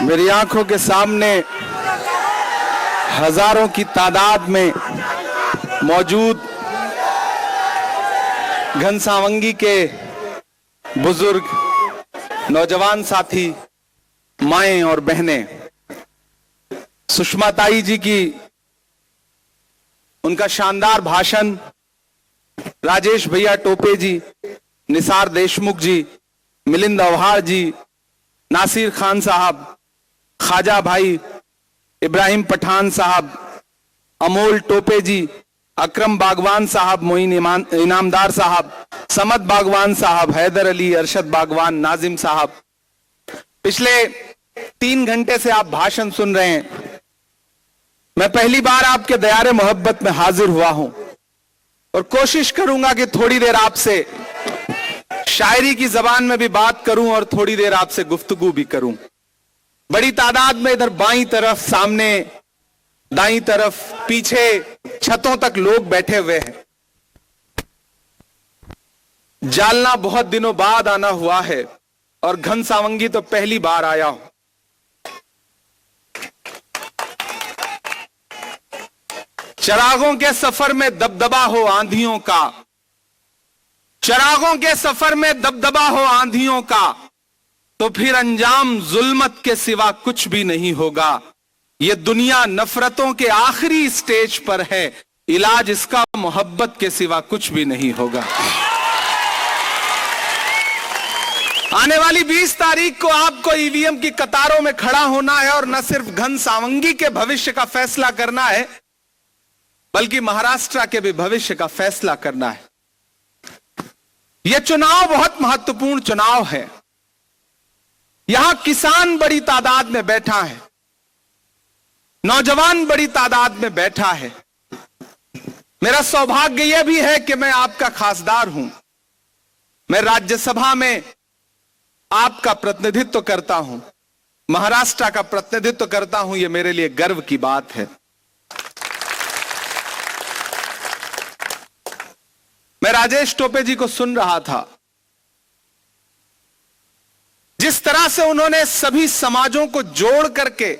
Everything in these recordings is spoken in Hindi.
मेरी आंखों के सामने हजारों की तादाद में मौजूद घनसावंगी के बुजुर्ग, नौजवान साथी, माएं और बहनें, सुषमा ताई जी की उनका शानदार भाषण, राजेश भैया टोपे जी, निसार देशमुख जी, मिलिंद अवहार जी, नासिर खान साहब, ख्वाजा भाई, इब्राहिम पठान साहब, अमोल टोपे जी, अकरम बागवान साहब, मोइन इनामदार साहब, समद बागवान साहब, हैदर अली, अरशद बागवान, नाजिम साहब, पिछले 3 घंटे से आप भाषण सुन रहे हैं। मैं पहली बार आपके दयारे मोहब्बत में हाजिर हुआ हूं और कोशिश करूंगा कि थोड़ी देर आपसे शायरी की जबान में भी बात करूं और थोड़ी देर आपसे गुफ्तगू भी करूं। बड़ी तादाद में इधर बाईं तरफ, सामने, दाईं तरफ, पीछे, छतों तक लोग बैठे हुए हैं। जालना बहुत दिनों बाद आना हुआ है और घनसावंगी तो पहली बार आया हूं। चिरागों के सफर में दबदबा हो आंधियों का, चिरागों के सफर में दबदबा हो आंधियों का, तो फिर अंजाम जुल्मत के सिवा कुछ भी नहीं होगा। ये दुनिया नफरतों के आखिरी स्टेज पर है, इलाज इसका मोहब्बत के सिवा कुछ भी नहीं होगा। आने वाली 20 तारीख को आपको ईवीएम की कतारों में खड़ा होना है और न सिर्फ घनसावंगी के भविष्य का फैसला करना है, बल्कि महाराष्ट्र के भी भविष्य का फैसला करना है। यह चुनाव बहुत महत्वपूर्ण चुनाव है। यहां किसान बड़ी तादाद में बैठा है, नौजवान बड़ी तादाद में बैठा है। मेरा सौभाग्य यह भी है कि मैं आपका खासदार हूं। मैं राज्यसभा में आपका प्रतिनिधित्व करता हूं, महाराष्ट्र का प्रतिनिधित्व करता हूं। यह मेरे लिए गर्व की बात है। मैं राजेश टोपे जी को सुन रहा था, जिस तरह से उन्होंने सभी समाजों को जोड़ करके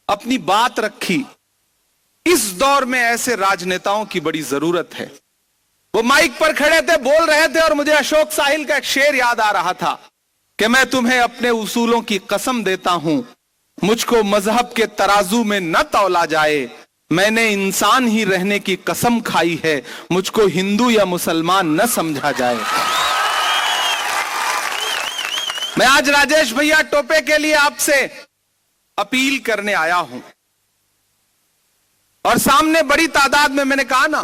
अपनी बात रखी। इस दौर में ऐसे राजनेताओं की बड़ी जरूरत है। वो माइक पर खड़े थे, बोल रहे थे और मुझे अशोक साहिल का एक शेर याद आ रहा था कि मैं तुम्हें अपने उसूलों की कसम देता हूं, मुझको मजहब के तराजू में न तौला जाए, मैंने इंसान ही रहने की कसम खाई है, मुझको हिंदू या मुसलमान न समझा जाए। मैं आज राजेश भैया टोपे के लिए आपसे अपील करने आया हूं और सामने बड़ी तादाद में, मैंने कहा ना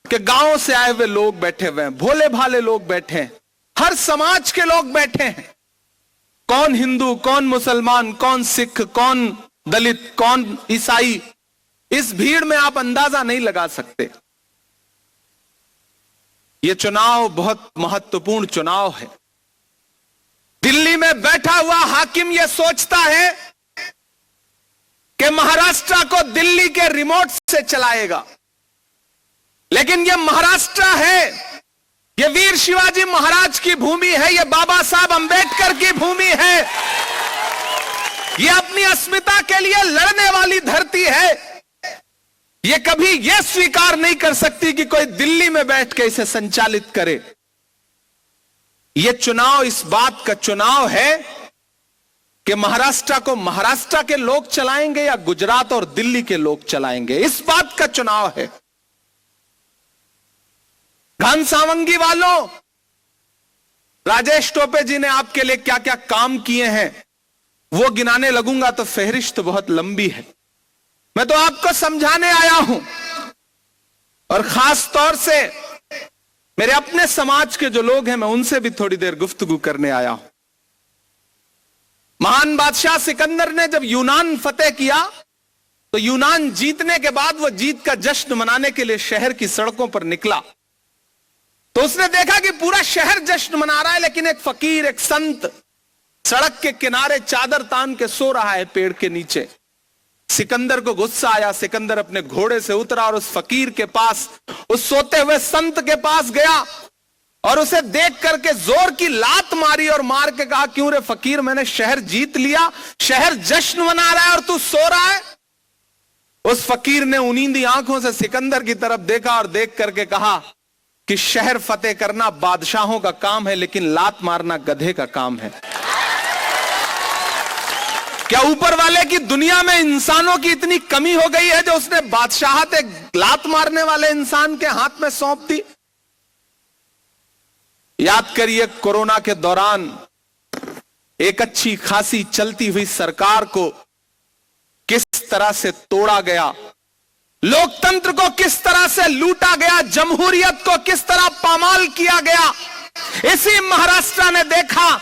कि गांव से आए हुए लोग बैठे हुए हैं, भोले भाले लोग बैठे हैं, हर समाज के लोग बैठे हैं। कौन हिंदू, कौन मुसलमान, कौन सिख, कौन दलित, कौन ईसाई, इस भीड़ में आप अंदाजा नहीं लगा सकते। यह चुनाव बहुत महत्वपूर्ण चुनाव है। दिल्ली में बैठा हुआ हाकिम यह सोचता है कि महाराष्ट्र को दिल्ली के रिमोट से चलाएगा, लेकिन यह महाराष्ट्र है, यह वीर शिवाजी महाराज की भूमि है, यह बाबा साहब अंबेडकर की भूमि है, यह अपनी अस्मिता के लिए लड़ने वाली धरती है। यह कभी यह स्वीकार नहीं कर सकती कि कोई दिल्ली में बैठ के इसे संचालित करे। यह चुनाव इस बात का चुनाव है कि महाराष्ट्र को महाराष्ट्र के लोग चलाएंगे या गुजरात और दिल्ली के लोग चलाएंगे, इस बात का चुनाव है। घनसावंगी वालों, राजेश टोपे जी ने आपके लिए क्या क्या काम किए हैं वो गिनाने लगूंगा तो फहरिस्त बहुत लंबी है। मैं तो आपको समझाने आया हूं और खास तौर से मेरे अपने समाज के जो लोग हैं, मैं उनसे भी थोड़ी देर गुफ्तगू करने आया हूं। महान बादशाह सिकंदर ने जब यूनान फतेह किया तो यूनान जीतने के बाद वो जीत का जश्न मनाने के लिए शहर की सड़कों पर निकला। तो उसने देखा कि पूरा शहर जश्न मना रहा है, लेकिन एक फकीर, एक संत सड़क के किनारे चादर तान के सो रहा है पेड़ के नीचे। सिकंदर को गुस्सा आया। सिकंदर अपने घोड़े से उतरा और उस फकीर के पास, उस सोते हुए संत के पास गया और उसे देख करके जोर की लात मारी और मार के कहा, क्यों रे फकीर, मैंने शहर जीत लिया, शहर जश्न मना रहा है और तू सो रहा है। उस फकीर ने उनींदी आंखों से सिकंदर की तरफ देखा और देख करके कहा कि शहर फतेह करना बादशाहों का काम है, लेकिन लात मारना गधे का काम है। क्या ऊपर वाले की दुनिया में इंसानों की इतनी कमी हो गई है जो उसने बादशाहत एक लात मारने वाले इंसान के हाथ में सौंप दी? याद करिए, कोरोना के दौरान एक अच्छी खासी चलती हुई सरकार को किस तरह से तोड़ा गया, लोकतंत्र को किस तरह से लूटा गया, जमहूरियत को किस तरह पामाल किया गया। इसी महाराष्ट्र ने देखा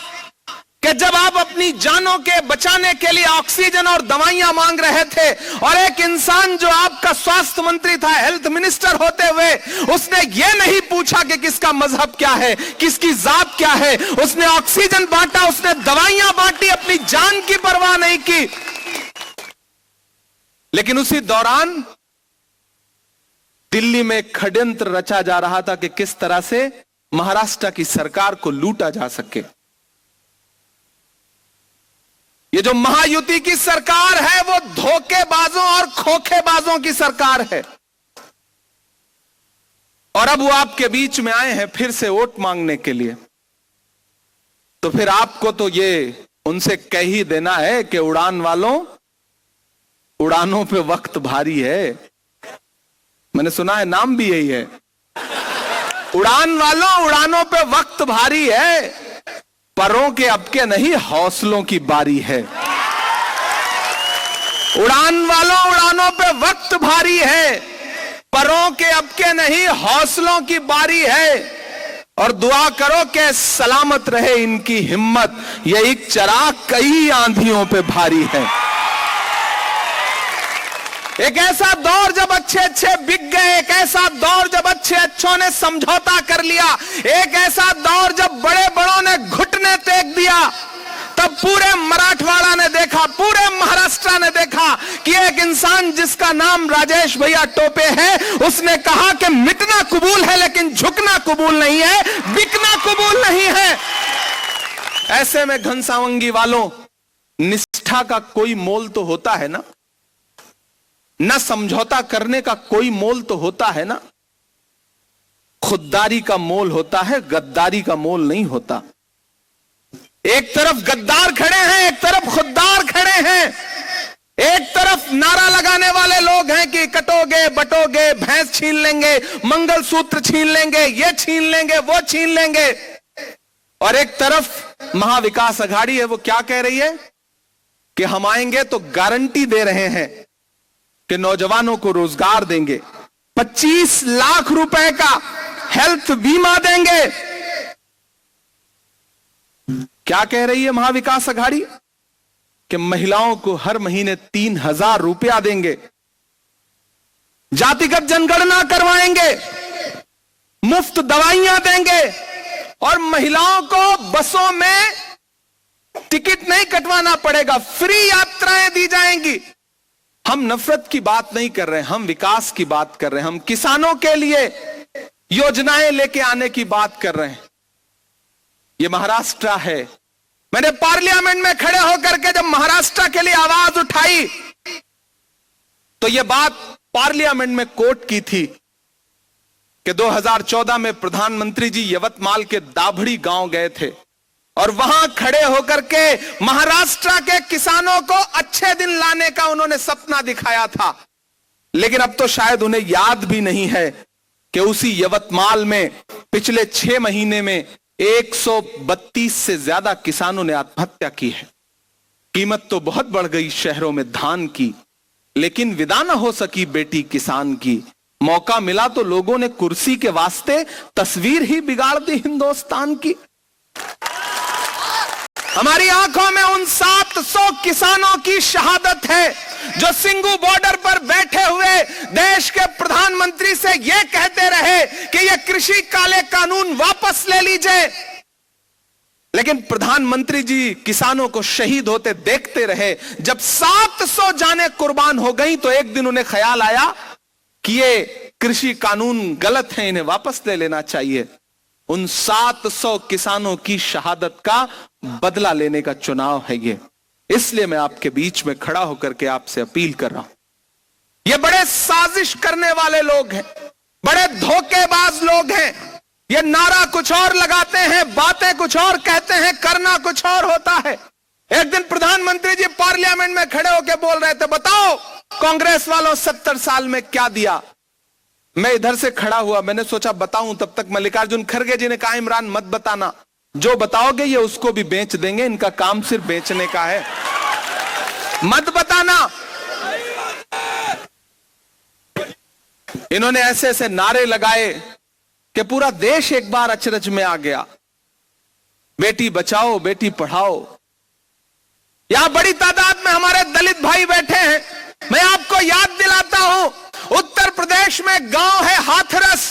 कि जब आप अपनी जानों के बचाने के लिए ऑक्सीजन और दवाइयां मांग रहे थे और एक इंसान जो आपका स्वास्थ्य मंत्री था, हेल्थ मिनिस्टर होते हुए, उसने यह नहीं पूछा कि किसका मजहब क्या है, किसकी जात क्या है, उसने ऑक्सीजन बांटा, उसने दवाइयां बांटी, अपनी जान की परवाह नहीं की। लेकिन उसी दौरान दिल्ली में षड्यंत्र रचा जा रहा था कि किस तरह से महाराष्ट्र की सरकार को लूटा जा सके। ये जो महायुति की सरकार है वो धोखेबाजों और खोखेबाजों की सरकार है। और अब वो आपके बीच में आए हैं फिर से वोट मांगने के लिए, तो फिर आपको तो ये उनसे कह ही देना है कि उड़ान वालों, उड़ानों पे वक्त भारी है। मैंने सुना है नाम भी यही है, उड़ान वालों, उड़ानों पे वक्त भारी है, परों के अब के नहीं हौसलों की बारी है। उड़ान वालों, उड़ानों पे वक्त भारी है, परों के अब के नहीं हौसलों की बारी है। और दुआ करो कि सलामत रहे इनकी हिम्मत, ये एक चिराग कई आंधियों पे भारी है। एक ऐसा दौर जब अच्छे अच्छे बिक गए, एक ऐसा दौर जब अच्छे अच्छों ने समझौता कर लिया, एक ऐसा दौर जब बड़े बड़ों ने घुटने टेक दिया, तब पूरे मराठवाड़ा ने देखा, पूरे महाराष्ट्र ने देखा कि एक इंसान जिसका नाम राजेश भैया टोपे है, उसने कहा कि मिटना कबूल है लेकिन झुकना कबूल नहीं है, बिकना कबूल नहीं है। ऐसे में घनसावंगी वालों, निष्ठा का कोई मोल तो होता है ना, न समझौता करने का कोई मोल तो होता है ना। खुददारी का मोल होता है, गद्दारी का मोल नहीं होता। एक तरफ गद्दार खड़े हैं, एक तरफ खुददार खड़े हैं। एक तरफ नारा लगाने वाले लोग हैं कि कटोगे बटोगे, भैंस छीन लेंगे, मंगलसूत्र छीन लेंगे, ये छीन लेंगे, वो छीन लेंगे। और एक तरफ महाविकास अघाड़ी है, वो क्या कह रही है कि हम आएंगे तो गारंटी दे रहे हैं कि नौजवानों को रोजगार देंगे, 25 लाख रुपए का हेल्थ बीमा देंगे। क्या कह रही है महाविकास अघाड़ी कि महिलाओं को हर महीने 3,000 रुपया देंगे, जातिगत जनगणना करवाएंगे, मुफ्त दवाइयां देंगे और महिलाओं को बसों में टिकट नहीं कटवाना पड़ेगा, फ्री यात्राएं दी जाएंगी। हम नफरत की बात नहीं कर रहे, हम विकास की बात कर रहे हैं, हम किसानों के लिए योजनाएं लेके आने की बात कर रहे हैं। ये महाराष्ट्र है। मैंने पार्लियामेंट में खड़े होकर के जब महाराष्ट्र के लिए आवाज उठाई तो यह बात पार्लियामेंट में कोट की थी कि 2014 में प्रधानमंत्री जी यवतमाल के दाभड़ी गांव गए थे और वहां खड़े होकर के महाराष्ट्र के किसानों को अच्छे दिन लाने का उन्होंने सपना दिखाया था। लेकिन अब तो शायद उन्हें याद भी नहीं है कि उसी यवतमाल में पिछले 6 महीने में 132 से ज्यादा किसानों ने आत्महत्या की है। कीमत तो बहुत बढ़ गई शहरों में धान की, लेकिन विदा न हो सकी बेटी किसान की। मौका मिला तो लोगों ने कुर्सी के वास्ते तस्वीर ही बिगाड़ दी हिंदुस्तान की। हमारी आंखों में उन 700 किसानों की शहादत है जो सिंगू बॉर्डर पर बैठे हुए देश के प्रधानमंत्री से यह कहते रहे कि यह कृषि काले कानून वापस ले लीजिए, लेकिन प्रधानमंत्री जी किसानों को शहीद होते देखते रहे। जब 700 जानें कुर्बान हो गई तो एक दिन उन्हें ख्याल आया कि ये कृषि कानून गलत है, इन्हें वापस ले लेना चाहिए। उन 700 किसानों की शहादत का बदला लेने का चुनाव है ये। इसलिए मैं आपके बीच में खड़ा होकर के आपसे अपील कर रहा हूं। ये बड़े साजिश करने वाले लोग हैं, बड़े धोखेबाज लोग हैं। ये नारा कुछ और लगाते हैं, बातें कुछ और कहते हैं, करना कुछ और होता है। एक दिन प्रधानमंत्री जी पार्लियामेंट में खड़े होकर बोल रहे थे, बताओ कांग्रेस वालों 70 साल में क्या दिया। मैं इधर से खड़ा हुआ, मैंने सोचा बताऊं, तब तक मल्लिकार्जुन खड़गे जी ने कहा इमरान मत बताना, जो बताओगे ये उसको भी बेच देंगे, इनका काम सिर्फ बेचने का है, मत बताना। इन्होंने ऐसे ऐसे नारे लगाए कि पूरा देश एक बार अचरज में आ गया। बेटी बचाओ, बेटी पढ़ाओ। यहां बड़ी तादाद में हमारे दलित भाई बैठे हैं। मैं आपको याद दिलाता हूं, उत्तर प्रदेश में गांव है हाथरस,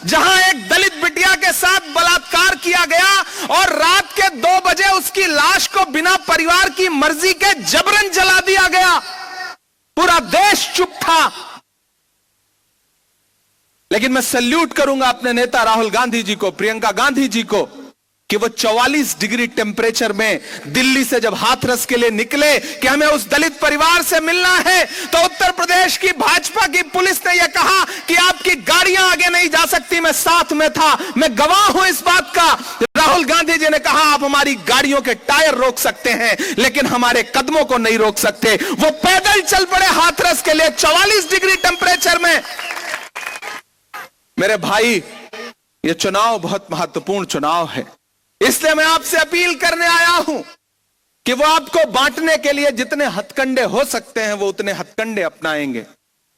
जहां एक दलित बिटिया के साथ बलात्कार किया गया और रात के 2 बजे उसकी लाश को बिना परिवार की मर्जी के जबरन जला दिया गया। पूरा देश चुप था। लेकिन मैं सैल्यूट करूंगा अपने नेता राहुल गांधी जी को, प्रियंका गांधी जी को, कि वो 44 डिग्री टेम्परेचर में दिल्ली से जब हाथरस के लिए निकले कि हमें उस दलित परिवार से मिलना है, तो उत्तर प्रदेश की भाजपा की पुलिस ने यह कहा कि आपकी गाड़ियां आगे नहीं जा सकती। मैं साथ में था, मैं गवाह हूं इस बात का। राहुल गांधी जी ने कहा आप हमारी गाड़ियों के टायर रोक सकते हैं, लेकिन हमारे कदमों को नहीं रोक सकते। वो पैदल चल पड़े हाथरस के लिए 44 डिग्री टेम्परेचर में। मेरे भाई, ये चुनाव बहुत महत्वपूर्ण चुनाव है, इसलिए मैं आपसे अपील करने आया हूं कि वो आपको बांटने के लिए जितने हथकंडे हो सकते हैं वो उतने हथकंडे अपनाएंगे,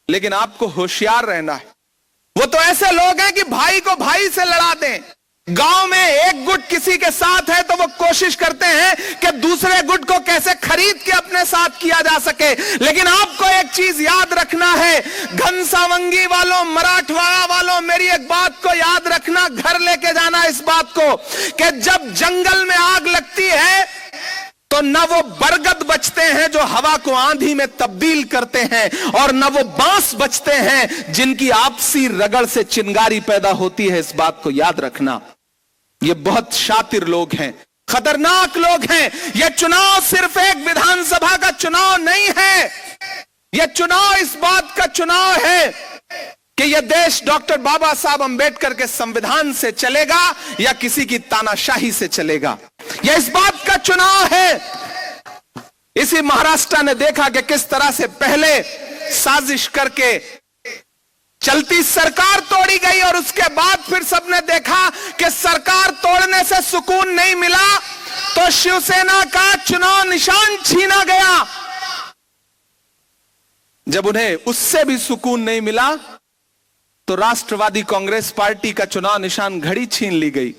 लेकिन आपको होशियार रहना है। वो तो ऐसे लोग हैं कि भाई को भाई से लड़ा दें। गांव में एक गुट किसी के साथ है तो वो कोशिश करते हैं कि दूसरे गुट को कैसे खरीद के अपने साथ किया जा सके। लेकिन आपको एक चीज याद रखना है, घनसावंगी वालों, मराठवाड़ा वालों, मेरी एक बात को याद रखना, घर लेके जाना इस बात को कि जब जंगल में आग लगती है तो न वो बरगद बचते हैं जो हवा को आंधी में तब्दील करते हैं, और न वो बांस बचते हैं जिनकी आपसी रगड़ से चिंगारी पैदा होती है। इस बात को याद रखना। ये बहुत शातिर लोग हैं, खतरनाक लोग हैं। यह चुनाव सिर्फ एक विधानसभा का चुनाव नहीं है, यह चुनाव इस बात का चुनाव है कि यह देश डॉक्टर बाबा साहब अंबेडकर के संविधान से चलेगा या किसी की तानाशाही से चलेगा। यह इस बात का चुनाव है। इसी महाराष्ट्र ने देखा कि किस तरह से पहले साजिश करके चलती सरकार तोड़ी गई और उसके बाद फिर सबने देखा कि सरकार तोड़ने से सुकून नहीं मिला तो शिवसेना का चुनाव निशान छीना गया। जब उन्हें उससे भी सुकून नहीं मिला तो राष्ट्रवादी कांग्रेस पार्टी का चुनाव निशान घड़ी छीन ली गई।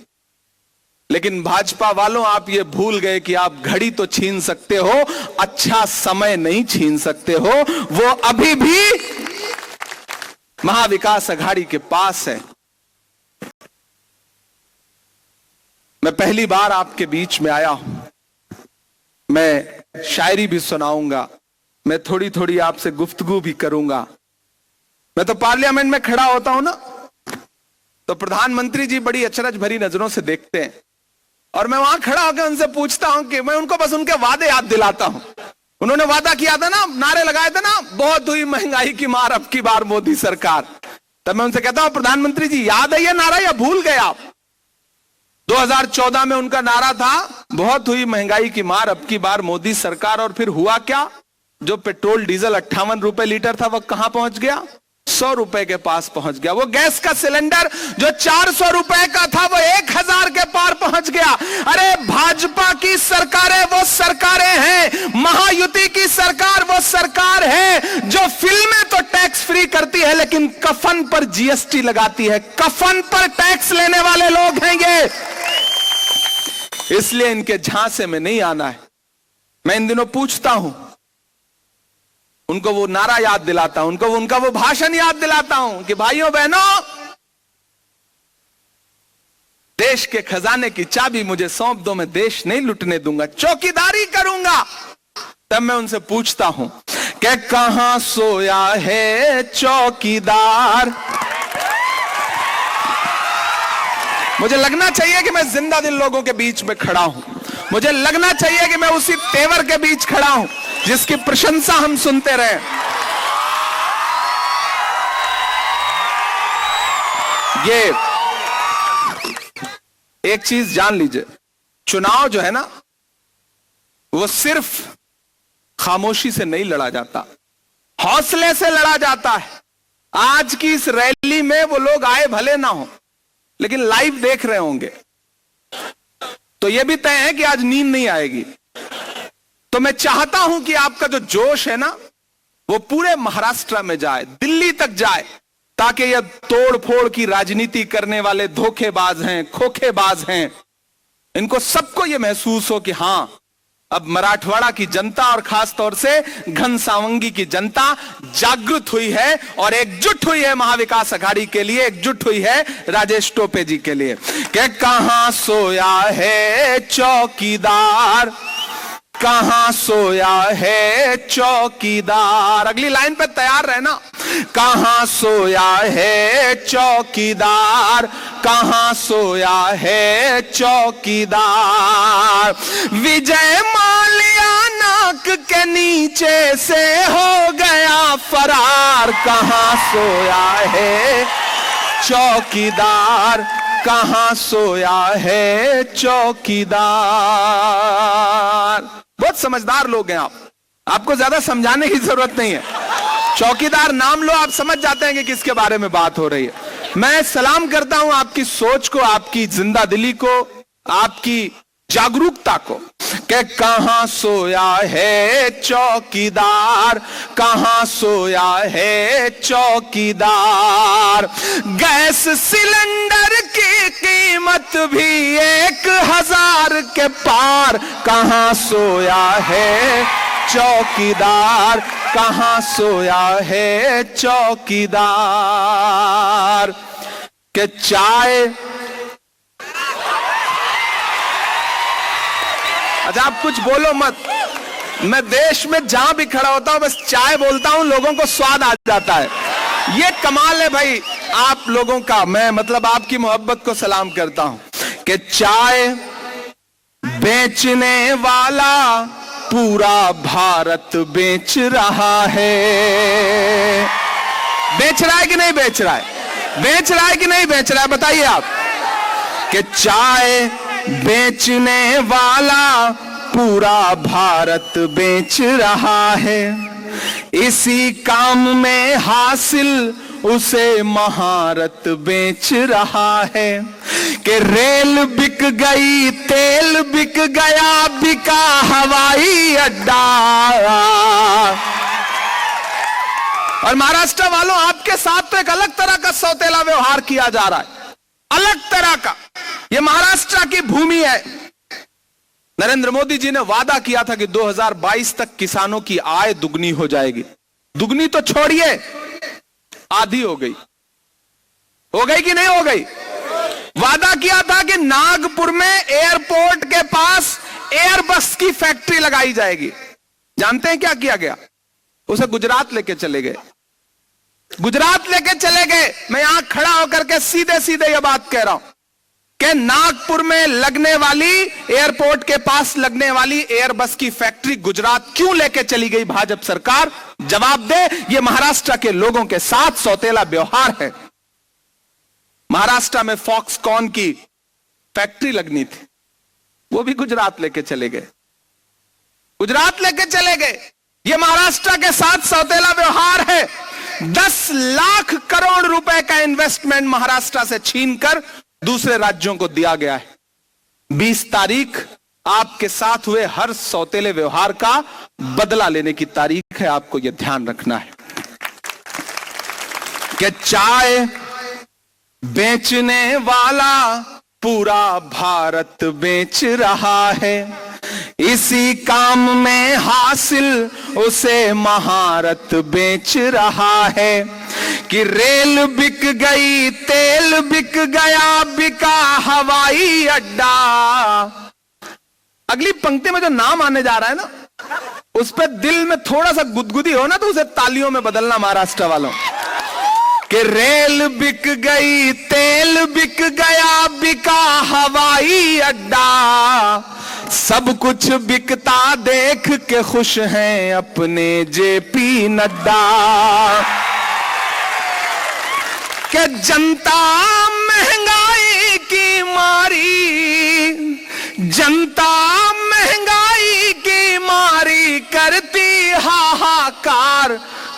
लेकिन भाजपा वालों, आप ये भूल गए कि आप घड़ी तो छीन सकते हो, अच्छा समय नहीं छीन सकते हो। वो अभी भी महाविकास अघाड़ी के पास है। मैं पहली बार आपके बीच में आया हूं, मैं शायरी भी सुनाऊंगा, मैं थोड़ी थोड़ी आपसे गुफ्तगू भी करूंगा। मैं तो पार्लियामेंट में खड़ा होता हूं ना, तो प्रधानमंत्री जी बड़ी अचरज भरी नजरों से देखते हैं और मैं वहां खड़ा होकर उनसे पूछता हूं कि मैं उनको बस उनके वादे याद दिलाता हूं। उन्होंने वादा किया था ना, नारे लगाए थे ना, बहुत हुई महंगाई की मार अब की बार मोदी सरकार। तब मैं उनसे कहता हूं प्रधानमंत्री जी याद है ये नारा या भूल गए आप? 2014 में उनका नारा था बहुत हुई महंगाई की मार अब की बार मोदी सरकार, और फिर हुआ क्या? जो पेट्रोल डीजल 58 रुपए लीटर था वो कहां पहुंच गया? 100 रुपए के पास पहुंच गया। वो गैस का सिलेंडर जो 400 रुपए का था वो 1000 के पार पहुंच गया। अरे भाजपा की सरकारें वो सरकारें हैं, महायुति की सरकार वो सरकार है जो फिल्में तो टैक्स फ्री करती है लेकिन कफन पर जीएसटी लगाती है। कफन पर टैक्स लेने वाले लोग हैं ये, इसलिए इनके झांसे में नहीं आना है। मैं इन दिनों पूछता हूं, उनको वो नारा याद दिलाता हूं, उनको उनका वो भाषण याद दिलाता हूं कि भाइयों बहनों, देश के खजाने की चाबी मुझे सौंप दो, मैं देश नहीं लुटने दूंगा, चौकीदारी करूंगा। तब मैं उनसे पूछता हूं कि कहां सोया है चौकीदार, मुझे लगना चाहिए कि मैं जिंदा दिल लोगों के बीच में खड़ा हूं। मुझे लगना चाहिए कि मैं उसी तेवर के बीच खड़ा हूं जिसकी प्रशंसा हम सुनते रहे। ये एक चीज जान लीजिए, चुनाव जो है ना, वो सिर्फ खामोशी से नहीं लड़ा जाता, हौसले से लड़ा जाता है। आज की इस रैली में वो लोग आए भले ना हो, लेकिन लाइव देख रहे होंगे, तो ये भी तय है कि आज नींद नहीं आएगी। तो मैं चाहता हूं कि आपका जो जोश है ना, वो पूरे महाराष्ट्र में जाए, दिल्ली तक जाए, ताकि ये तोड़ फोड़ की राजनीति करने वाले धोखेबाज हैं, खोखेबाज हैं, इनको सबको ये महसूस हो कि हां, अब मराठवाड़ा की जनता और खास तौर से घनसावंगी की जनता जागृत हुई है और एकजुट हुई है महाविकास अघाड़ी के लिए, एकजुट हुई है राजेश टोपे जी के लिए। कि कहां सोया है चौकीदार, कहां सोया है चौकीदार। अगली लाइन पे तैयार रहना। कहां सोया है चौकीदार, कहां सोया है चौकीदार। विजय माल्या नाक के नीचे से हो गया फरार। कहां सोया है चौकीदार, कहां सोया है चौकीदार। बहुत समझदार लोग हैं आप, आपको ज्यादा समझाने की जरूरत नहीं है। चौकीदार नाम लो, आप समझ जाते हैं कि किसके बारे में बात हो रही है। मैं सलाम करता हूं आपकी सोच को, आपकी जिंदा दिली को, आपकी जागरूकता को। कि कहां सोया है चौकीदार, कहां सोया है चौकीदार। गैस सिलेंडर की कीमत भी 1000 के पार। कहां सोया है चौकीदार, कहां सोया है चौकीदार। के चाय, अच्छा आप कुछ बोलो मत, मैं देश में जहां भी खड़ा होता हूं बस चाय बोलता हूं, लोगों को स्वाद आ जाता है। ये कमाल है भाई आप लोगों का। मैं मतलब आपकी मोहब्बत को सलाम करता हूं। कि चाय बेचने वाला पूरा भारत बेच रहा है। बेच रहा है कि नहीं बेच रहा है? बेच रहा है कि नहीं बेच रहा है? बताइए आप। कि चाय बेचने वाला पूरा भारत बेच रहा है। इसी काम में हासिल उसे महारत बेच रहा है। कि रेल बिक गई, तेल बिक गया, बिका हवाई अड्डा। और महाराष्ट्र वालों, आपके साथ तो एक अलग तरह का सौतेला व्यवहार किया जा रहा है, अलग तरह का। यह महाराष्ट्र की भूमि है। नरेंद्र मोदी जी ने वादा किया था कि 2022 तक किसानों की आय दुगनी हो जाएगी। दुगनी तो छोड़िए, आधी हो गई। हो गई कि नहीं हो गई? वादा किया था कि नागपुर में एयरपोर्ट के पास एयरबस की फैक्ट्री लगाई जाएगी। जानते हैं क्या किया गया? उसे गुजरात लेके चले गए। गुजरात लेके चले गए। मैं यहां खड़ा होकर के सीधे सीधे यह बात कह रहा हूं कि नागपुर में लगने वाली, एयरपोर्ट के पास लगने वाली एयरबस की फैक्ट्री गुजरात क्यों लेके चली गई भाजपा सरकार? जवाब दे। यह महाराष्ट्र के लोगों के साथ सौतेला व्यवहार है। महाराष्ट्र में फॉक्सकॉन की फैक्ट्री लगनी थी, वो भी गुजरात लेके चले गए। गुजरात लेके चले गए। यह महाराष्ट्र के साथ सौतेला व्यवहार है। 10 लाख करोड़ रुपए का इन्वेस्टमेंट महाराष्ट्र से छीनकर दूसरे राज्यों को दिया गया है। 20 तारीख आपके साथ हुए हर सौतेले व्यवहार का बदला लेने की तारीख है। आपको यह ध्यान रखना है कि चाय बेचने वाला पूरा भारत बेच रहा है। इसी काम में हासिल उसे महारत बेच रहा है। कि रेल बिक गई, तेल बिक गया, बिका हवाई अड्डा। अगली पंक्ति में जो नाम आने जा रहा है ना, उस पर दिल में थोड़ा सा गुदगुदी हो ना, तो उसे तालियों में बदलना महाराष्ट्र वालों। कि रेल बिक गई, तेल बिक गया, बिका हवाई अड्डा, सब कुछ बिकता देख के खुश हैं अपने जेपी नड्डा। कि जनता महंगाई की मारी, जनता महंगाई की मारी करती हाहाकार,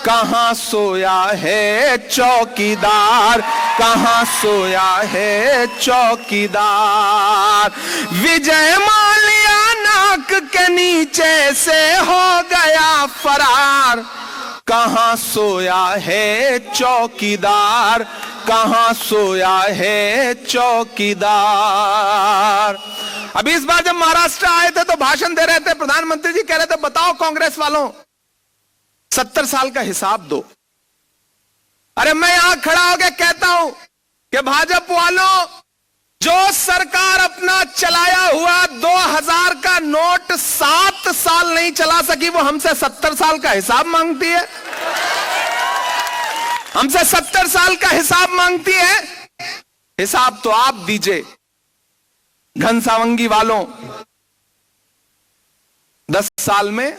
कहां सोया है चौकीदार, कहां सोया है चौकीदार। विजय माल्या नाक के नीचे से हो गया फरार, कहां सोया है चौकीदार, कहां सोया है चौकीदार। अभी इस बार जब महाराष्ट्र आए थे तो भाषण दे रहे थे, प्रधानमंत्री जी कह रहे थे बताओ कांग्रेस वालों 70 साल का हिसाब दो। अरे मैं यहां खड़ा होकर कहता हूं कि भाजपा वालों, जो सरकार अपना चलाया हुआ 2000 का नोट 7 साल नहीं चला सकी, वो हमसे 70 साल का हिसाब मांगती है, हमसे 70 साल का हिसाब मांगती है। हिसाब तो आप दीजिए। घनसावंगी वालों, 10 साल में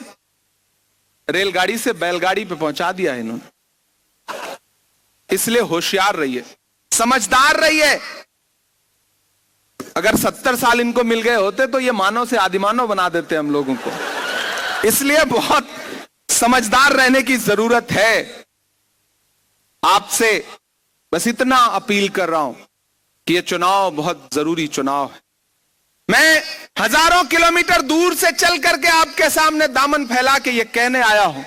रेलगाड़ी से बैलगाड़ी पे पहुंचा दिया है इन्होंने। इसलिए होशियार रहिए, समझदार रहिए। अगर 70 साल इनको मिल गए होते तो ये मानव से आदिमानव बना देते हम लोगों को। इसलिए बहुत समझदार रहने की जरूरत है। आपसे बस इतना अपील कर रहा हूं कि ये चुनाव बहुत जरूरी चुनाव है। मैं हजारों किलोमीटर दूर से चल करके आपके सामने दामन फैला के ये कहने आया हूं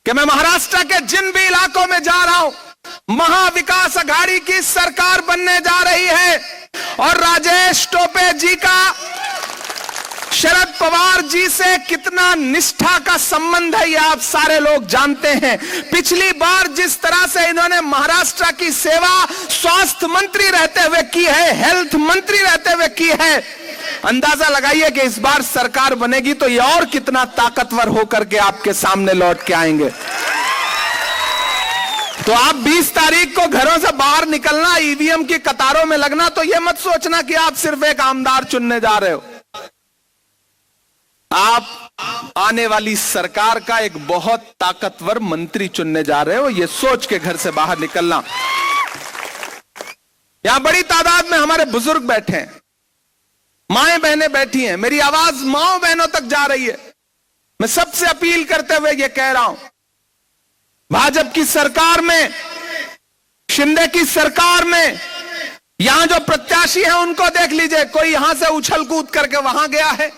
कि मैं महाराष्ट्र के जिन भी इलाकों में जा रहा हूं, महाविकास अघाड़ी की सरकार बनने जा रही है। और राजेश टोपे जी का शरद पवार जी से कितना निष्ठा का संबंध है ये आप सारे लोग जानते हैं। पिछली बार जिस तरह से इन्होंने महाराष्ट्र की सेवा स्वास्थ्य मंत्री रहते हुए की है, हेल्थ मंत्री रहते हुए की है, अंदाजा लगाइए कि इस बार सरकार बनेगी तो ये और कितना ताकतवर होकर के आपके सामने लौट के आएंगे। तो आप 20 तारीख को घरों से बाहर निकलना, ईवीएम की कतारों में लगना, तो यह मत सोचना कि आप सिर्फ एक आमदार चुनने जा रहे हो। आप आने वाली सरकार का एक बहुत ताकतवर मंत्री चुनने जा रहे हो, यह सोच के घर से बाहर निकलना। यहां बड़ी तादाद में हमारे बुजुर्ग बैठे हैं, माएं बहनें बैठी हैं, मेरी आवाज माओ बहनों तक जा रही है। मैं सबसे अपील करते हुए यह कह रहा हूं, भाजपा की सरकार में, शिंदे की सरकार में यहां जो प्रत्याशी हैं उनको देख लीजिए। कोई यहां से उछल कूद करके वहां गया है,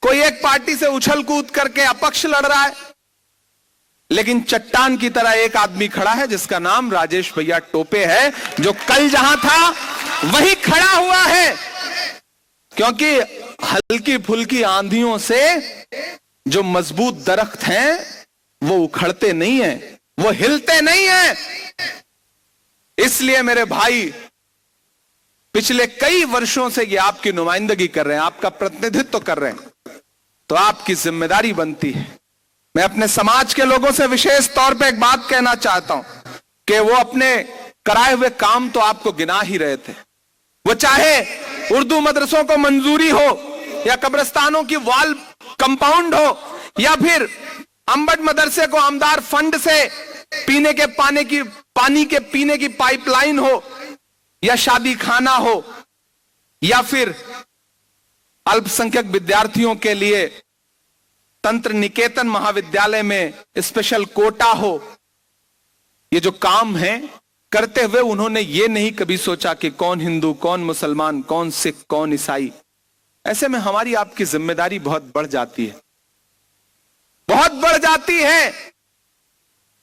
कोई एक पार्टी से उछल कूद करके अपक्ष लड़ रहा है, लेकिन चट्टान की तरह एक आदमी खड़ा है जिसका नाम राजेश भैया टोपे है, जो कल जहां था वहीं खड़ा हुआ है। क्योंकि हल्की फुल्की आंधियों से जो मजबूत दरख्त हैं वो उखड़ते नहीं हैं, वो हिलते नहीं हैं। इसलिए मेरे भाई, पिछले कई वर्षों से ये आपकी नुमाइंदगी कर रहे हैं, आपका प्रतिनिधित्व कर रहे हैं, तो आपकी जिम्मेदारी बनती है। मैं अपने समाज के लोगों से विशेष तौर पे एक बात कहना चाहता हूं कि वो अपने कराए हुए काम तो आपको गिना ही रहे थे। वो चाहे उर्दू मदरसों को मंजूरी हो, या कब्रिस्तानों की वॉल कंपाउंड हो, या फिर अंबड मदरसे को आमदार फंड से पीने के पानी के पीने की पाइपलाइन हो, या शादी खाना हो, या फिर अल्पसंख्यक विद्यार्थियों के लिए तंत्र निकेतन महाविद्यालय में स्पेशल कोटा हो। ये जो काम है करते हुए उन्होंने ये नहीं कभी सोचा कि कौन हिंदू, कौन मुसलमान, कौन सिख, कौन ईसाई। ऐसे में हमारी आपकी जिम्मेदारी बहुत बढ़ जाती है, बहुत बढ़ जाती है।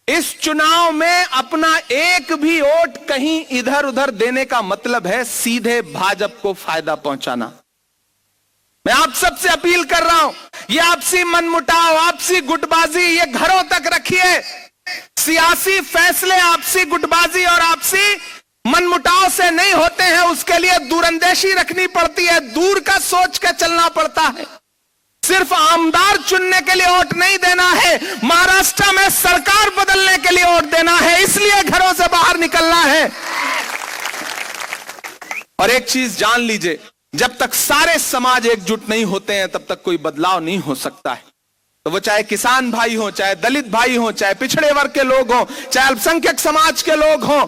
इस चुनाव में अपना एक भी वोट कहीं इधर उधर देने का मतलब है सीधे भाजपा को फायदा पहुंचाना। मैं आप सबसे अपील कर रहा हूं, ये आपसी मनमुटाव, आपसी गुटबाजी, ये घरों तक रखिए। सियासी फैसले आपसी गुटबाजी और आपसी मनमुटाव से नहीं होते हैं, उसके लिए दूरंदेशी रखनी पड़ती है, दूर का सोच के चलना पड़ता है। सिर्फ आमदार चुनने के लिए वोट नहीं देना है, महाराष्ट्र में सरकार बदलने के लिए वोट देना है। इसलिए घरों से बाहर निकलना है। और एक चीज जान लीजिए, जब तक सारे समाज एकजुट नहीं होते हैं तब तक कोई बदलाव नहीं हो सकता है। तो वो चाहे किसान भाई हो, चाहे दलित भाई हो, चाहे पिछड़े वर्ग के लोग हो, चाहे अल्पसंख्यक समाज के लोग हो,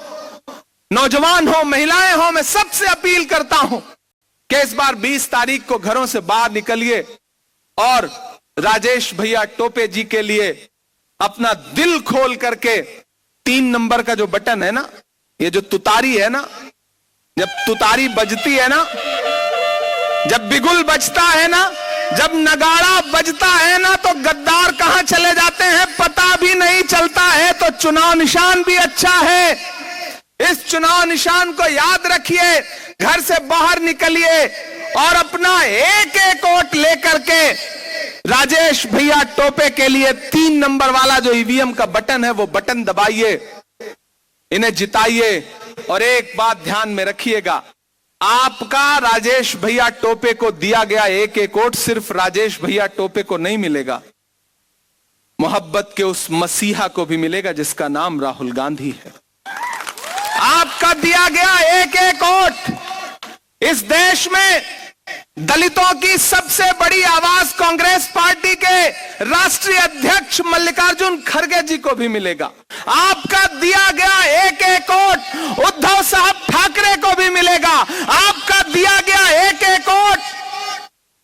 नौजवान हो, महिलाएं हो, मैं सबसे अपील करता हूं कि इस बार 20 तारीख को घरों से बाहर निकलिए और राजेश भैया टोपे जी के लिए अपना दिल खोल करके 3 नंबर का जो बटन है ना, ये जो तुतारी है ना, जब तुतारी बजती है ना, जब बिगुल बजता है ना, जब नगाड़ा बजता है ना, तो गद्दार कहां चले जाते हैं पता भी नहीं चलता है। तो चुनाव निशान भी अच्छा है, इस चुनाव निशान को याद रखिए, घर से बाहर निकलिए और अपना एक एक वोट लेकर के राजेश भैया टोपे के लिए 3 नंबर वाला जो ईवीएम का बटन है वो बटन दबाइए, इन्हें जिताइए। और एक बात ध्यान में रखिएगा, आपका राजेश भैया टोपे को दिया गया एक एक वोट सिर्फ राजेश भैया टोपे को नहीं मिलेगा, मोहब्बत के उस मसीहा को भी मिलेगा जिसका नाम राहुल गांधी है। आपका दिया गया एक एक वोट इस देश में दलितों की सबसे बड़ी आवाज कांग्रेस पार्टी के राष्ट्रीय अध्यक्ष मल्लिकार्जुन खड़गे जी को भी मिलेगा। आपका दिया गया एक एक वोट उद्धव साहब ठाकरे को भी मिलेगा। आपका दिया गया एक एक वोट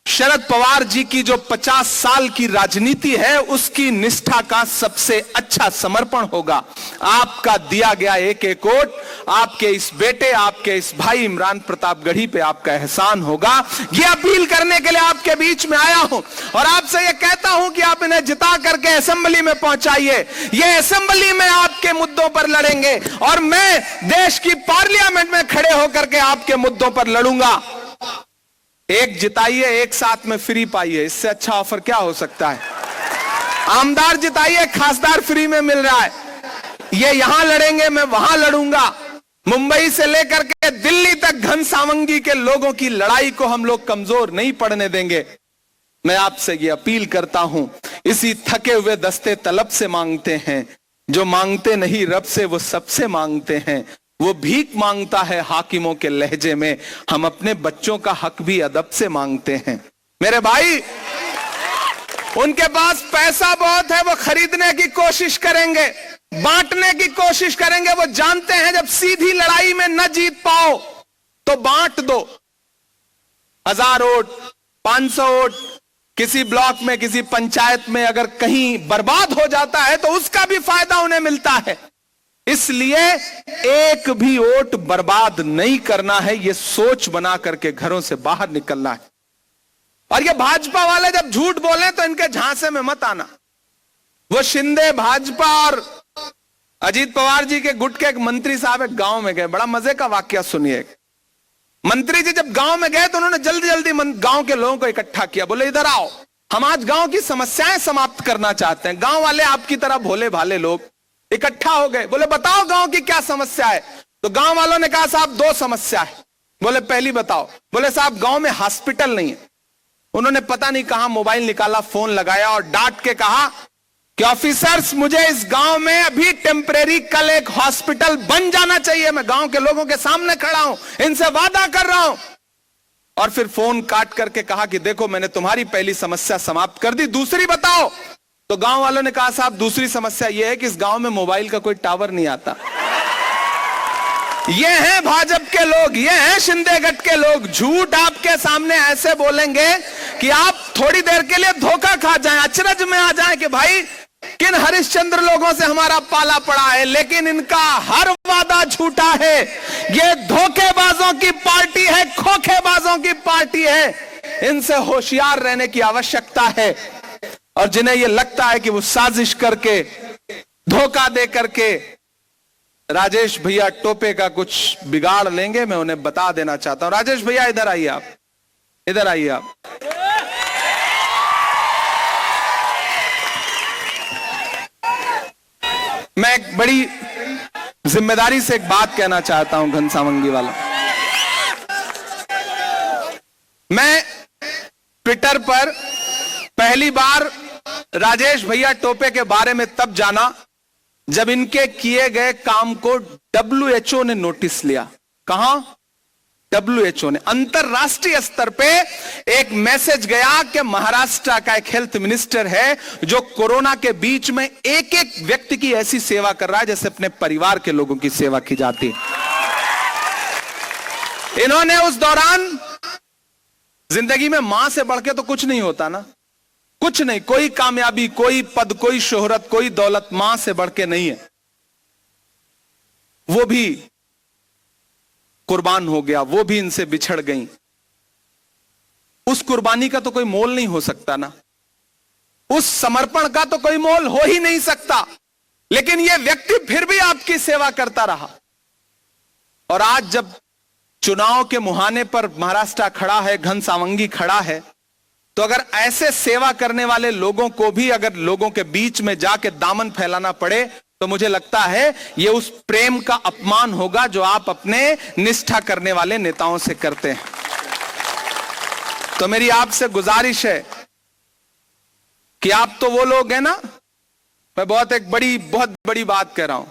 शरद पवार जी की जो 50 साल की राजनीति है उसकी निष्ठा का सबसे अच्छा समर्पण होगा। आपका दिया गया एक एक वोट आपके इस बेटे, आपके इस भाई इमरान प्रताप गढ़ी पे आपका एहसान होगा। ये अपील करने के लिए आपके बीच में आया हूं और आपसे ये कहता हूं कि आप इन्हें जिता करके असेंबली में पहुंचाइए। ये असेंबली में आपके मुद्दों पर लड़ेंगे और मैं देश की पार्लियामेंट में खड़े होकर के आपके मुद्दों पर लड़ूंगा। एक जिताइए, एक साथ में फ्री पाइए, इससे अच्छा ऑफर क्या हो सकता है। आमदार जिताइए, खासदार फ्री में मिल रहा है। ये यहां लड़ेंगे, मैं वहां लड़ूंगा। मुंबई से लेकर के दिल्ली तक घनसावंगी के लोगों की लड़ाई को हम लोग कमजोर नहीं पड़ने देंगे। मैं आपसे ये अपील करता हूं, इसी थके हुए दस्ते तलब से मांगते हैं, जो मांगते नहीं रब से वो सबसे मांगते हैं। वो भीख मांगता है हाकिमों के लहजे में, हम अपने बच्चों का हक भी अदब से मांगते हैं। मेरे भाई, उनके पास पैसा बहुत है, वो खरीदने की कोशिश करेंगे, बांटने की कोशिश करेंगे। वो जानते हैं जब सीधी लड़ाई में न जीत पाओ तो बांट दो। 1000 वोट, 500 वोट किसी ब्लॉक में, किसी पंचायत में अगर कहीं बर्बाद हो जाता है तो उसका भी फायदा उन्हें मिलता है। इसलिए एक भी वोट बर्बाद नहीं करना है, ये सोच बना करके घरों से बाहर निकलना है। और ये भाजपा वाले जब झूठ बोले तो इनके झांसे में मत आना। वो शिंदे भाजपा और अजीत पवार जी के गुट के एक मंत्री साहब एक गांव में गए, बड़ा मजे का वाकया सुनिए। मंत्री जी जब गांव में गए तो उन्होंने जल्दी जल्दी गांव के लोगों को इकट्ठा किया, बोले इधर आओ, हम आज गांव की समस्याएं समाप्त करना चाहते हैं। गांव वाले आपकी तरह भोले भाले लोग इकट्ठा हो गए, बोले बताओ गांव की क्या समस्या है। तो गांव वालों ने कहा साहब 2 समस्या है। बोले पहली बताओ। बोले साहब गांव में हॉस्पिटल नहीं है। उन्होंने पता नहीं कहां मोबाइल निकाला, फोन लगाया और डांट के कहा कि ऑफिसर्स मुझे इस गांव में अभी टेम्परेरी कल एक हॉस्पिटल बन जाना चाहिए। मैं गांव के लोगों के सामने खड़ा हूं, इनसे वादा कर रहा हूं। और फिर फोन काट करके कहा कि देखो मैंने तुम्हारी पहली समस्या समाप्त कर दी, दूसरी बताओ। तो गांव वालों ने कहा साहब दूसरी समस्या यह है कि इस गांव में मोबाइल का कोई टावर नहीं आता। ये हैं भाजपा के लोग, ये हैं शिंदे गट के लोग। झूठ आपके सामने ऐसे बोलेंगे कि आप थोड़ी देर के लिए धोखा खा जाएं, अचरज में आ जाएं कि भाई किन हरिश्चंद्र लोगों से हमारा पाला पड़ा है। लेकिन इनका हर वादा झूठा है। ये धोखेबाजों की पार्टी है, खोखेबाजों की पार्टी है। इनसे होशियार रहने की आवश्यकता है। और जिन्हें यह लगता है कि वो साजिश करके, धोखा दे करके राजेश भैया टोपे का कुछ बिगाड़ लेंगे, मैं उन्हें बता देना चाहता हूं। राजेश भैया इधर आइए, आप इधर आइए। आप मैं एक बड़ी जिम्मेदारी से एक बात कहना चाहता हूं घनसावंगी वाला। मैं ट्विटर पर पहली बार राजेश भैया टोपे के बारे में तब जाना जब इनके किए गए काम को WHO ने नोटिस लिया। कहां? WHO ने अंतरराष्ट्रीय स्तर पे एक मैसेज गया कि महाराष्ट्र का एक हेल्थ मिनिस्टर है जो कोरोना के बीच में एक एक व्यक्ति की ऐसी सेवा कर रहा है जैसे अपने परिवार के लोगों की सेवा की जाती है। इन्होंने उस दौरान, जिंदगी में मां से बढ़ के तो कुछ नहीं होता ना, कुछ नहीं, कोई कामयाबी, कोई पद, कोई शोहरत, कोई दौलत मां से बढ़ के नहीं है। वो भी कुर्बान हो गया, वो भी इनसे बिछड़ गई। उस कुर्बानी का तो कोई मोल नहीं हो सकता ना, उस समर्पण का तो कोई मोल हो ही नहीं सकता। लेकिन यह व्यक्ति फिर भी आपकी सेवा करता रहा। और आज जब चुनाव के मुहाने पर महाराष्ट्र खड़ा है, घनसावंगी खड़ा है, तो अगर ऐसे सेवा करने वाले लोगों को भी अगर लोगों के बीच में जाके दामन फैलाना पड़े तो मुझे लगता है यह उस प्रेम का अपमान होगा जो आप अपने निष्ठा करने वाले नेताओं से करते हैं। तो मेरी आपसे गुजारिश है कि आप तो वो लोग हैं ना, मैं बहुत बड़ी बात कह रहा हूं,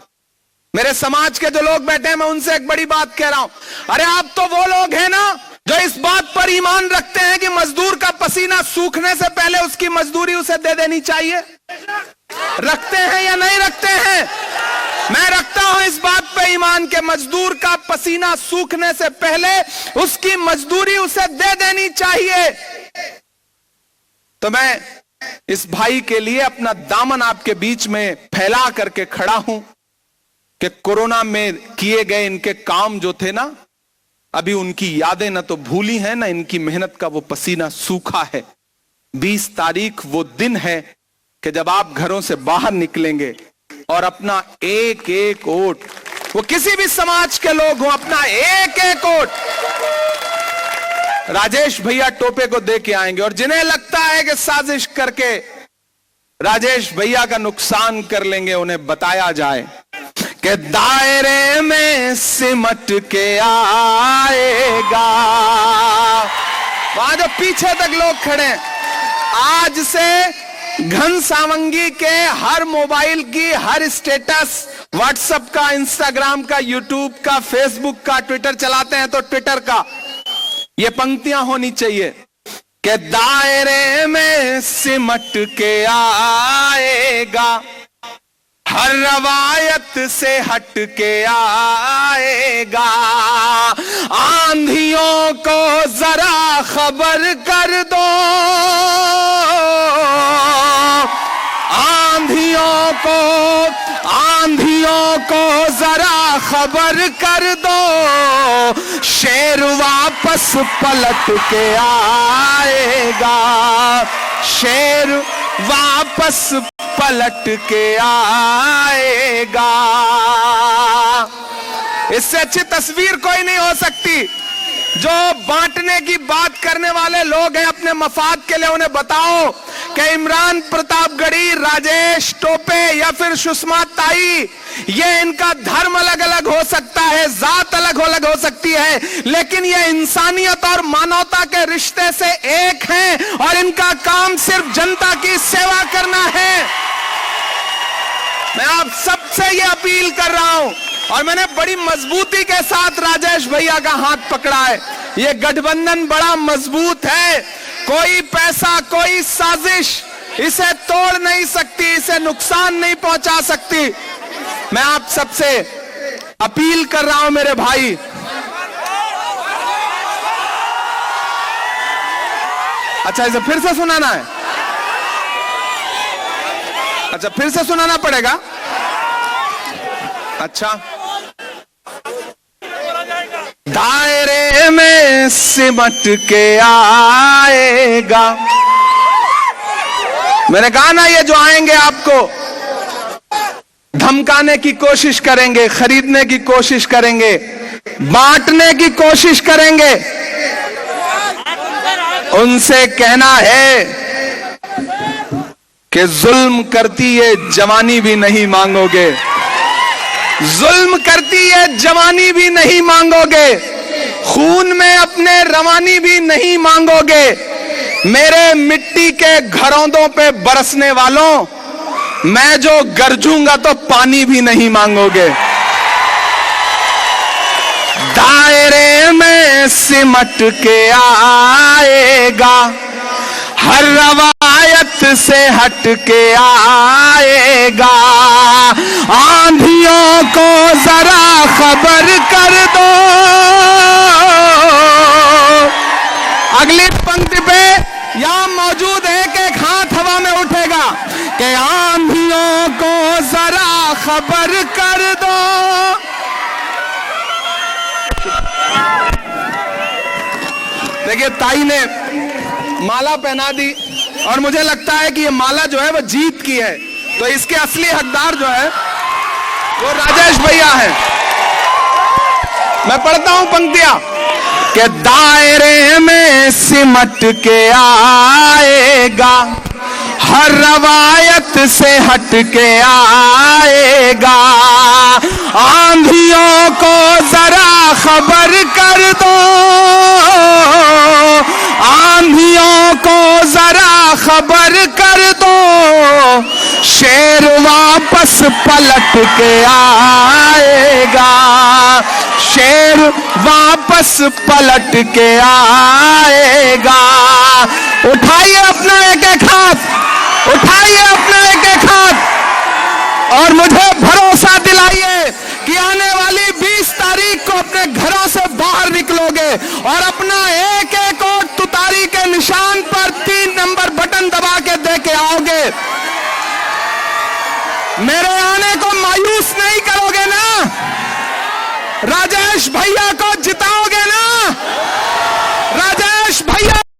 मेरे समाज के जो लोग बैठे हैं मैं उनसे एक बड़ी बात कह रहा हूं। अरे आप तो वो लोग हैं ना जो इस बात पर ईमान रखते हैं कि मजदूर का पसीना सूखने से पहले उसकी मजदूरी उसे दे देनी चाहिए। रखते हैं या नहीं रखते हैं? मैं रखता हूं इस बात पे ईमान के मजदूर का पसीना सूखने से पहले उसकी मजदूरी उसे दे देनी चाहिए। तो मैं इस भाई के लिए अपना दामन आपके बीच में फैला करके खड़ा हूं कि कोरोना में किए गए इनके काम जो थे ना, अभी उनकी यादें ना तो भूली हैं ना इनकी मेहनत का वो पसीना सूखा है। 20 तारीख वो दिन है कि जब आप घरों से बाहर निकलेंगे और अपना एक एक वोट, वो किसी भी समाज के लोग हो, अपना एक एक वोट राजेश भैया टोपे को दे के आएंगे। और जिन्हें लगता है कि साजिश करके राजेश भैया का नुकसान कर लेंगे, उन्हें बताया जाए कि दायरे में सिमट के आएगा। वहां जो पीछे तक लोग खड़े हैं, आज से घनसावंगी के हर मोबाइल की हर स्टेटस, व्हाट्सएप का, इंस्टाग्राम का, यूट्यूब का, फेसबुक का, ट्विटर चलाते हैं तो ट्विटर का, ये पंक्तियां होनी चाहिए कि दायरे में सिमट के आएगा, हर रवायत से हट के आएगा, आंधियों को जरा खबर कर दो, आंधियों को जरा खबर कर दो, शेर वापस पलट के आएगा, शेर वापस पलट के आएगा। इससे अच्छी तस्वीर कोई नहीं हो सकती। जो बांटने की बात करने वाले लोग हैं अपने मफाद के लिए, उन्हें बताओ कि इमरान प्रतापगढ़ी, राजेश टोपे या फिर सुषमा ताई, ये इनका धर्म अलग अलग हो सकता है, जात अलग हो सकती है, लेकिन ये इंसानियत और मानवता के रिश्ते से एक हैं और इनका काम सिर्फ जनता की सेवा करना है। मैं आप सबसे ये अपील कर रहा हूं और मैंने बड़ी मजबूती के साथ राजेश भैया का हाथ पकड़ा है। ये गठबंधन बड़ा मजबूत है, कोई पैसा, कोई साजिश इसे तोड़ नहीं सकती, इसे नुकसान नहीं पहुंचा सकती। मैं आप सबसे अपील कर रहा हूं मेरे भाई, अच्छा इसे फिर से सुनाना है, अच्छा फिर से सुनाना पड़ेगा, अच्छा। दायरे में सिमट के आएगा, मैंने कहा ना, ये जो आएंगे आपको धमकाने की कोशिश करेंगे, खरीदने की कोशिश करेंगे, बांटने की कोशिश करेंगे, उनसे कहना है कि जुल्म करती ये जवानी भी नहीं मांगोगे, जुल्म करती ये जवानी भी नहीं मांगोगे, खून में अपने रवानी भी नहीं मांगोगे, मेरे मिट्टी के घरौंदों पे बरसने वालों, मैं जो गरजूंगा तो पानी भी नहीं मांगोगे। दायरे में सिमट के आएगा, हर रवायत से हट के आएगा। आंधियों को जरा खबर कर दो। अगली पंक्ति पे यहां मौजूद है कि एक हाथ हवा में उठेगा कि आंधियों को जरा खबर कर दो। देखिए, ताई ने माला पहना दी और मुझे लगता है कि ये माला जो है वो जीत की है, तो इसके असली हकदार जो है वो राजेश भैया हैं। मैं पढ़ता हूं पंक्तियां कि दायरे में सिमट के आएगा, हर रवायत से हट के आएगा। आंधियों को जरा खबर कर दो, आंधियों को जरा खबर कर दो। शेर वापस पलट के आएगा, शेर वापस पलट के आएगा। उठाइए अपना एक एक हाथ, उठाइए अपना एक एक हाथ और मुझे भरोसा दिलाइए कि आने वाली 20 तारीख को अपने घरों से बाहर निकलोगे और अपना एक एक वोट तुतारी के निशान पर 3 नंबर बटन दबा के दे के आओगे। मेरे आने को मायूस नहीं करोगे ना? राजेश भैया को जिता